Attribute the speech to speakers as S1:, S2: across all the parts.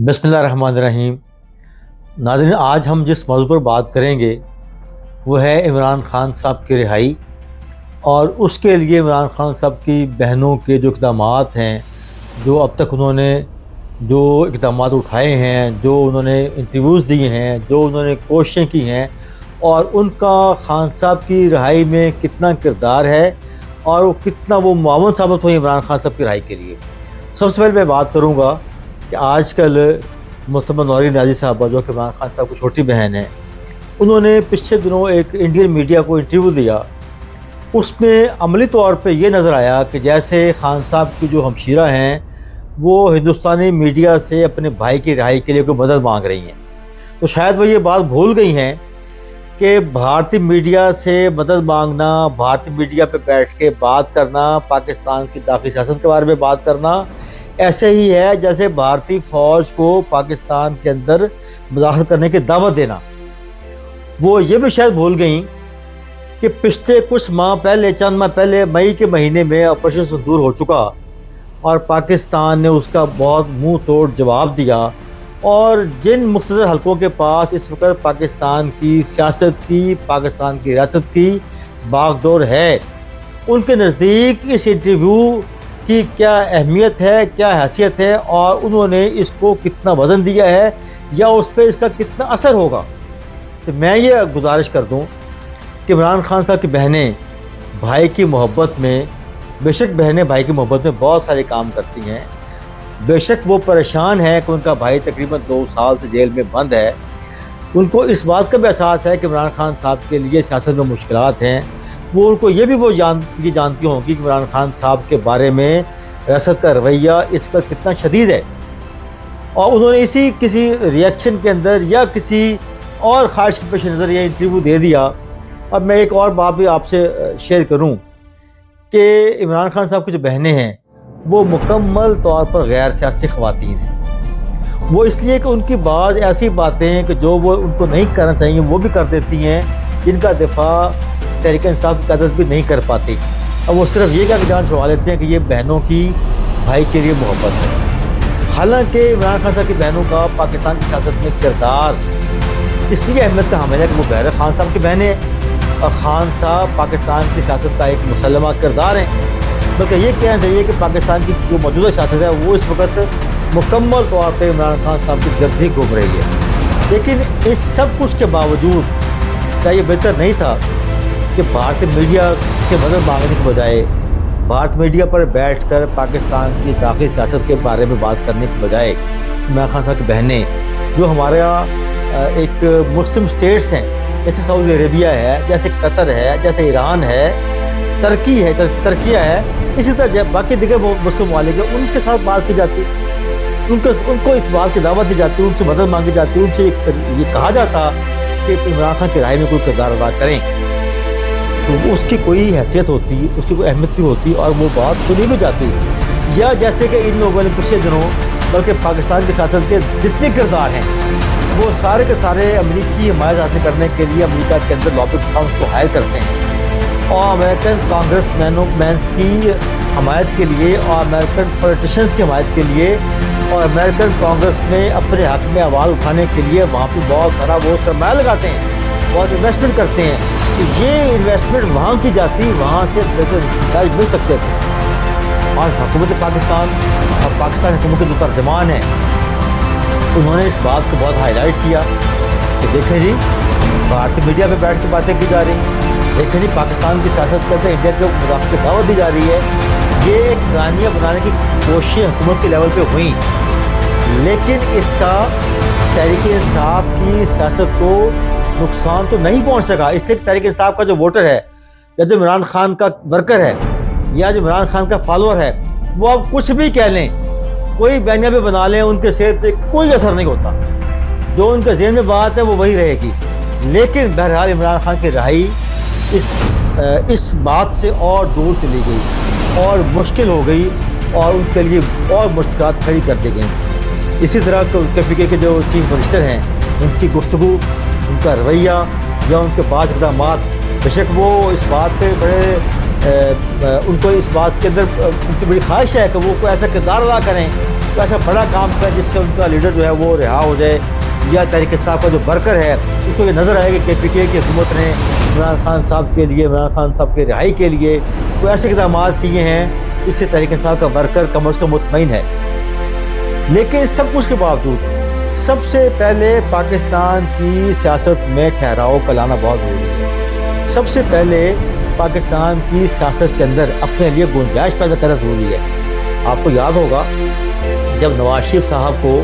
S1: बिस्मिल्लाहिर्रहमानिर्रहीम। नाज़रीन, आज हम जिस मौजू पर बात करेंगे वो है इमरान खान साहब की रिहाई और उसके लिए इमरान खान साहब की बहनों के जो इक़दामात हैं, जो अब तक उन्होंने जो इक़दामात उठाए हैं, जो उन्होंने इंटरव्यूज़ दिए हैं, जो उन्होंने कोशिशें की हैं और उनका खान साहब की रिहाई में कितना किरदार है और वो कितना वो मुआवन साबित हुए इमरान खान साहब की रिहाई के लिए। सबसे पहले मैं बात करूँगा कि आजकल मुस्तफ़ा नौरीन नियाज़ी साहबा, जो कि इमरान खान साहब की छोटी बहन है, उन्होंने पिछले दिनों एक इंडियन मीडिया को इंटरव्यू दिया। उसमें अमली तौर पे ये नज़र आया कि जैसे खान साहब की जो हमशीरा हैं वो हिंदुस्तानी मीडिया से अपने भाई की रिहाई के लिए कोई मदद मांग रही हैं। तो शायद वो ये बात भूल गई हैं कि भारतीय मीडिया से मदद मांगना, भारतीय मीडिया पे बैठ के बात करना, पाकिस्तान की दाखिली सियासत के बारे में बात करना ऐसे ही है जैसे भारतीय फ़ौज को पाकिस्तान के अंदर मुदाखलत करने की दावत देना। वो ये भी शायद भूल गई कि पिछले कुछ माह पहले, चंद माह पहले, मई के महीने में ऑपरेशन सिंदूर हो चुका और पाकिस्तान ने उसका बहुत मुंह तोड़ जवाब दिया। और जिन मुख्तलिफ हलकों के पास इस वक्त पाकिस्तान की सियासत की, पाकिस्तान की रियासत की बागडोर है, उनके नज़दीक इस इंटरव्यू की क्या अहमियत है, क्या हैसियत है और उन्होंने इसको कितना वज़न दिया है या उस पर इसका कितना असर होगा। तो मैं ये गुजारिश कर दूं कि इमरान खान साहब की बहनें भाई की मोहब्बत में, बेशक बहनें भाई की मोहब्बत में बहुत सारे काम करती हैं, बेशक वो परेशान है कि उनका भाई तकरीबन 2 साल से जेल में बंद है, उनको इस बात का भी एहसास है कि इमरान खान साहब के लिए सियासत में मुश्किलात हैं, वो उनको ये भी वो जानती होंगी कि इमरान खान साहब के बारे में रियासत का रवैया इस पर कितना शदीद है। और उन्होंने इसी किसी रिएक्शन के अंदर या किसी और ख्वाहिश के पेश नज़र ये इंटरव्यू दे दिया। अब मैं एक और बात भी आपसे शेयर करूं कि इमरान खान साहब की जो बहनें हैं वो मुकम्मल तौर पर गैर सियासी ख़वातीन हैं। वो इसलिए कि उनकी बाज़ ऐसी बातें हैं कि जो वो उनको नहीं करना चाहिए वो भी कर देती हैं, जिनका दिफा तहरीक इंसाफ की क़यादत भी नहीं कर पाती। अब वो सिर्फ ये क्या जान छुड़वा लेते हैं कि ये बहनों की भाई के लिए मोहब्बत है। हालांकि इमरान खान साहब की बहनों का पाकिस्तान की सियासत में किरदार इसलिए अहमियत का हामिल है कि वो बहर खान साहब की बहनें हैं और ख़ान साहब पाकिस्तान की सियासत का एक मुसल्लमा किरदार हैं। बल्कि ये कहना चाहिए कि पाकिस्तान की जो मौजूदा सियासत है वो इस वक्त मुकम्मल तौर पर इमरान खान साहब की गर्द ही घूम रही है। लेकिन इस सब कुछ के बावजूद क्या ये बेहतर नहीं था कि भारतीय मीडिया से मदद मांगने के बजाय भारत मीडिया पर बैठकर पाकिस्तान की दाखिली सियासत के बारे में बात करने के बजाय इमरान खान साहब की बहनें, जो हमारे यहाँ एक मुस्लिम स्टेट्स हैं जैसे सऊदी अरेबिया है, जैसे कतर है, जैसे ईरान है, तुर्किया है, इसी तरह बाकी दिगर मुस्लिम ममालिक हैं, उनके साथ बात की जाती, उनको इस बात की दावत दी जाती, उनसे मदद मांगी जाती, उनसे ये कहा जाता कि इमरान खान की राय में कोई किरदार अदा करें, तो उसकी कोई हैसियत होती, उसकी कोई अहमियत भी होती और वो बात सुनी भी जाती। या जैसे कि इन लोगों ने पिछले दिनों बल्कि पाकिस्तान की सियासत के जितने किरदार हैं वो सारे के सारे अमेरिकी हिमायत हासिल करने के लिए अमेरिका के अंदर लॉबिंग फर्म्स को हायर करते हैं और अमेरिकन कांग्रेसमैनों की हमायत के लिए और अमेरिकन पॉलिटिशियंस की हमायत के लिए और अमेरिकन कांग्रेस में अपने हक़ में आवाज़ उठाने के लिए वहाँ पर बहुत सारा वो सरमाया लगाते हैं, बहुत इन्वेस्टमेंट करते हैं। तो ये इन्वेस्टमेंट वहाँ की जाती, वहाँ से बेहतर मिल सकते थे। और हुकूमत पाकिस्तान और पाकिस्तान हुकूमत के जो तर्जमान हैं उन्होंने इस बात को बहुत हाईलाइट किया कि देखें जी, भारतीय मीडिया पे बैठ के बातें की जा रही हैं, देखें जी, पाकिस्तान की सियासत करते इंडिया के मुदाफ़ की दावत दी जा रही है। ये कहानियाँ बनाने की कोशिशें हुकूमत के लेवल पे हुई, लेकिन इसका तहरीक इंसाफ की सियासत को नुकसान तो नहीं पहुंच सका। इसलिए तहरीक इंसाफ का जो वोटर है या जो इमरान खान का वर्कर है या जो इमरान खान का फॉलोअर है वो अब कुछ भी कह लें, कोई बयानिया भी बना लें, उनके सेहत पे कोई असर नहीं होता। जो उनके ज़हन में बात है वो वही रहेगी। लेकिन बहरहाल इमरान खान की रिहाई इस बात से और दूर चली गई और मुश्किल हो गई और उनके लिए और मुश्किलात खड़ी कर दी गई। इसी तरह KPK के जो चीफ मिनिस्टर हैं उनकी गुफ्तगू, उनका रवैया या उनके पास इक़दामात, बेशक वो इस बात पे बड़े उनको इस बात के अंदर उनकी बड़ी ख्वाहिश है कि वो कोई ऐसा किरदार अदा करें کوئی ایسا بڑا کام کریں جس سے ان کا لیڈر جو ہے وہ رہا ہو جائے، یا تحریک انصاف کا جو ورکر ہے اس کو یہ نظر آئے کہ پی ٹی آئی کی حکومت نے عمران خان صاحب کے لیے، عمران خان صاحب کی رہائی کے لیے کوئی ایسے اقدامات کیے ہیں اس سے تحریک انصاف کا ورکر کم از کم مطمئن ہے۔ لیکن سب کچھ کے باوجود سب سے پہلے پاکستان کی سیاست میں ٹھہراؤ کا لانا بہت ضروری ہے۔ سب سے پہلے پاکستان کی سیاست کے اندر اپنے لیے گنجائش پیدا کرنا ضروری ہے۔ آپ کو یاد ہوگا جب نواز شریف صاحب کو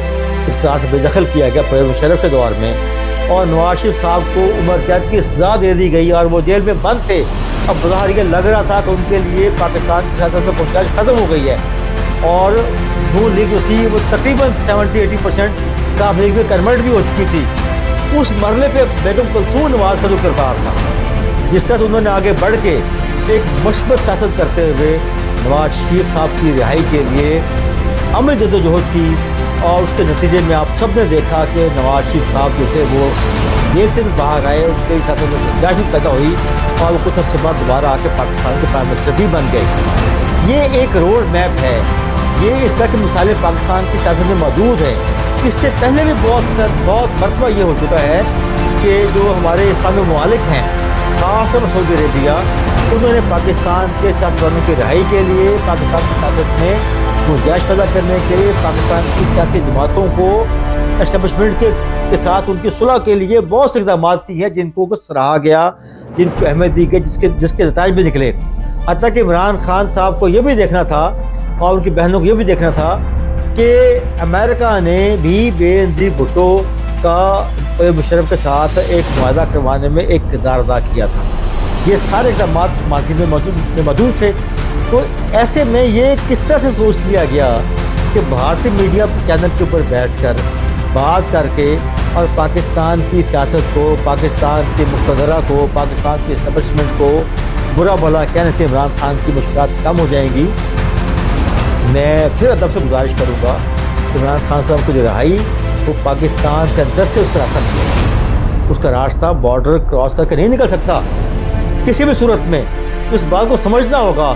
S1: اس طرح سے بے دخل کیا گیا پرویز مشرف کے دور میں، اور نواز شریف صاحب کو عمر قید کی سزا دے دی گئی اور وہ جیل میں بند تھے، اب بظاہر یہ لگ رہا تھا کہ ان کے لیے پاکستان کی سیاست میں گنجائش ختم ہو گئی ہے، اور نون لیگ جو تھی وہ تقریباً 70-80% کاف لیگ میں کنورٹ بھی ہو چکی تھی۔ اس مرحلے پہ بیگم کلثوم نواز کا جو کردار تھا، جس طرح سے انہوں نے آگے بڑھ کے ایک مثبت سیاست کرتے ہوئے نواز شریف صاحب کی رہائی کے لیے عمل جدوجہد کی، اور اس کے نتیجے میں آپ سب نے دیکھا کہ نواز شریف صاحب جو تھے وہ جیل سے بھی باہر آئے، ان کی سیاست میں گنجائش بھی پیدا ہوئی، اور وہ کچھ عرصے بعد دوبارہ آ کے پاکستان کے پرائم منسٹر بھی بن گئے۔ یہ ایک روڈ میپ ہے، یہ اس طرح کی مثالیں پاکستان کی سیاست میں موجود ہیں۔ اس سے پہلے بھی بہت مرتبہ یہ ہو چکا ہے کہ جو ہمارے اسلامی ممالک ہیں، خاص طور پر سعودی عربیہ، انہوں نے پاکستان کے سیاستدانوں کی رہائی کے لیے، پاکستان کی سیاست میں گنجائش پیدا کرنے کے لیے، پاکستان کی سیاسی جماعتوں کو اسٹیبلشمنٹ کے ساتھ ان کی صلح کے لیے بہت سے اقدامات کی ہیں، جن کو سراہا گیا، جن کو اہمیت دی گئی، جس کے نتائج بھی نکلے۔ حتیٰ کہ عمران خان صاحب کو یہ بھی دیکھنا تھا اور ان کی بہنوں کو یہ بھی دیکھنا تھا کہ امریکہ نے بھی بے نظیر بھٹو کا مشرف کے ساتھ ایک معاہدہ کروانے میں ایک کردار ادا کیا تھا۔ یہ سارے اقدامات ماضی میں موجود تھے۔ تو ایسے میں یہ کس طرح سے سوچ لیا گیا کہ بھارتی میڈیا چینل کے اوپر بیٹھ کر بات کر کے اور پاکستان کی سیاست کو، پاکستان کے مقتدرہ کو، پاکستان کے اسٹیبلشمنٹ کو برا بھلا کہنے سے عمران خان کی مشکلات کم ہو جائیں گی۔ میں پھر ادب سے گزارش کروں گا کہ عمران خان صاحب کو جو رہائی وہ پاکستان کے اندر سے اس کا راستہ نکلے، اس کا راستہ بارڈر کراس کر کے نہیں نکل سکتا کسی بھی صورت میں۔ اس بات کو سمجھنا ہوگا،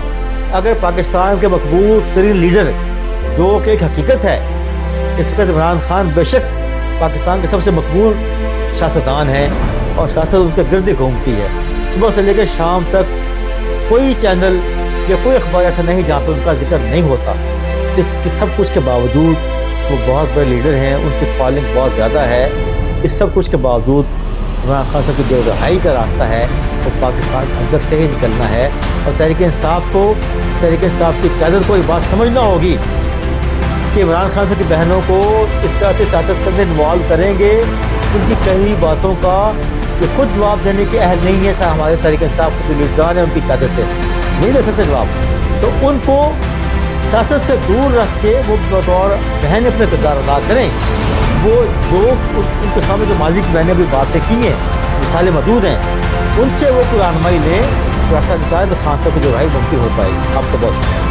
S1: اگر پاکستان کے مقبول ترین لیڈر جو کہ ایک حقیقت ہے، اس وقت عمران خان بے شک پاکستان کے سب سے مقبول سیاستدان ہیں اور سیاست ان کے گرد گھومتی ہے۔ صبح سے لے کے شام تک کوئی چینل یا کوئی اخبار ایسا نہیں جہاں پہ ان کا ذکر نہیں ہوتا۔ اس سب کچھ کے باوجود وہ بہت بڑے لیڈر ہیں، ان کی فالوئنگ بہت زیادہ ہے۔ اس سب کچھ کے باوجود عمران خان صاحب کی جو رہائی کا راستہ ہے وہ پاکستان کے اندر سے ہی نکلنا ہے، اور تحریک انصاف کی قیادت کو یہ بات سمجھنا ہوگی کہ عمران خان صاحب کی بہنوں کو اس طرح سے سیاست کے اندر انوالو کریں گے، ان کی کئی باتوں کا یہ خود جواب دینے کے اہل نہیں ہے۔ ہمارے تحریک انصاف کے جو لیڈران ہیں ان کی قیادت ہے، نہیں دے سکتے جواب، تو ان کو سیاست سے دور رکھ کے وہ بطور بہن اپنے کردار ادا کریں۔ وہ جو ان کے سامنے جو ماضی کی بہنیں بھی باتیں کی ہیں، مثالیں موجود ہیں، ان سے وہ رہنمائی لیں، راستہ نکالیں تو خان صاحب کی جو رہائی ممکن ہو پائے گی۔ آپ کو بہت شکریہ۔